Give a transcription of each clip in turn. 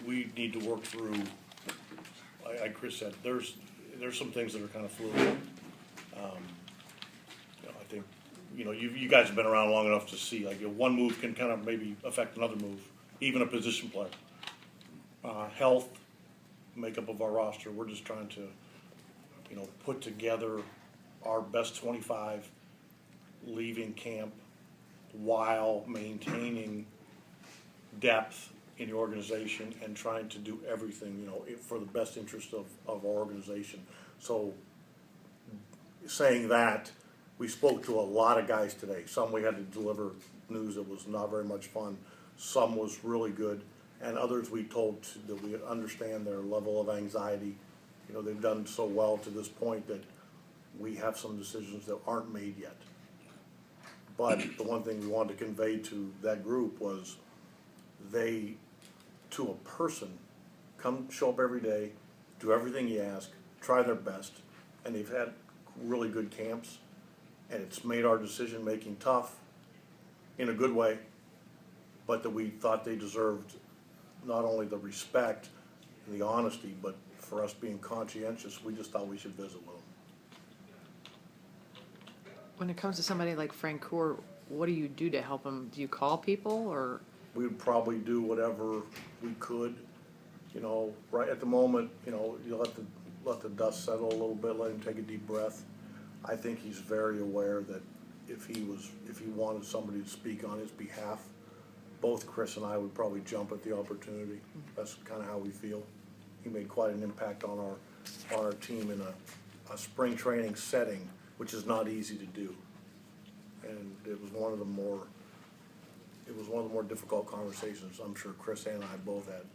we need to work through, like Chris said, there's some things that are kind of fluid. I think, you guys have been around long enough to see, like, one move can kind of maybe affect another move, even a position player. Health, makeup of our roster, we're just trying to, put together our best 25 leaving camp while maintaining depth in the organization and trying to do everything, for the best interest of our organization. So, saying that, we spoke to a lot of guys today. Some we had to deliver news that was not very much fun. Some was really good. And others we told that we understand their level of anxiety. They've done so well to this point that we have some decisions that aren't made yet. But the one thing we wanted to convey to that group was they, to a person, show up every day, do everything you ask, try their best, and they've had really good camps, and it's made our decision-making tough in a good way, but that we thought they deserved not only the respect and the honesty, but for us being conscientious, we just thought we should visit with them. When it comes to somebody like Francona, what do you do to help him? Do you call people, or? We would probably do whatever we could, right at the moment, you let the dust settle a little bit, let him take a deep breath. I think he's very aware that if he wanted somebody to speak on his behalf, both Chris and I would probably jump at the opportunity. That's kind of how we feel. He made quite an impact on our team in a spring training setting, which is not easy to do. And it was one of the more difficult conversations I'm sure Chris and I both had.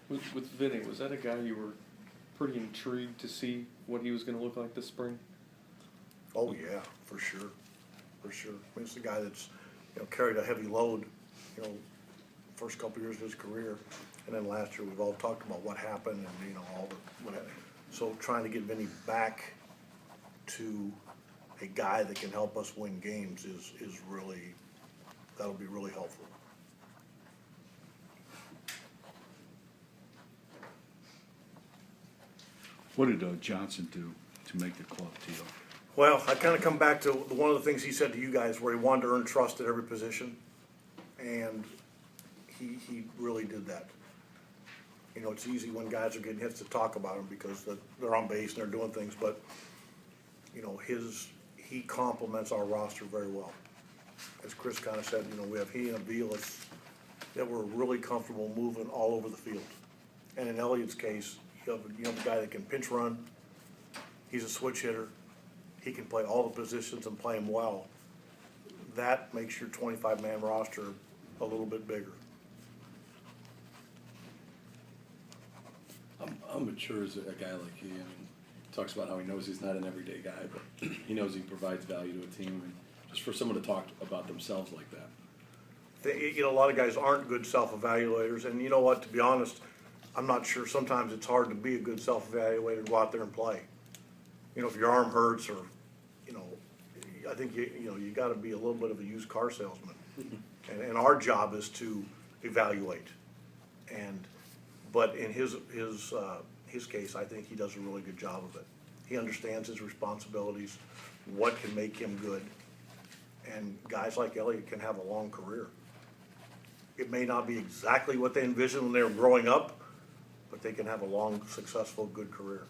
With Vinny, was that a guy you were pretty intrigued to see what he was going to look like this spring? Oh yeah, for sure. I mean, it's a guy that's carried a heavy load, first couple years of his career, and then last year we've all talked about what happened and all the whatever. So trying to get Vinny back to a guy that can help us win games is really, that'll be really helpful. What did Johnson do to make the club, Tito? Well, I kind of come back to one of the things he said to you guys, where he wanted to earn trust at every position, and he really did that. It's easy when guys are getting hits to talk about him because they're on base and they're doing things, but he complements our roster very well. As Chris kind of said, we have he and Aviles that were really comfortable moving all over the field. And in Elliott's case, you have a guy that can pinch run. He's a switch hitter. He can play all the positions and play them well. That makes your 25-man roster a little bit bigger. How mature is a guy like he? I mean, talks about how he knows he's not an everyday guy, but he knows he provides value to a team. And just for someone to talk about themselves like that. A lot of guys aren't good self-evaluators, and you know what? To be honest, I'm not sure. Sometimes it's hard to be a good self-evaluator, go out there and play. If your arm hurts, or I think you got to be a little bit of a used car salesman, and our job is to evaluate. But in his case, I think he does a really good job of it. He understands his responsibilities, what can make him good, and guys like Elliott can have a long career. It may not be exactly what they envisioned when they were growing up, but they can have a long, successful, good career.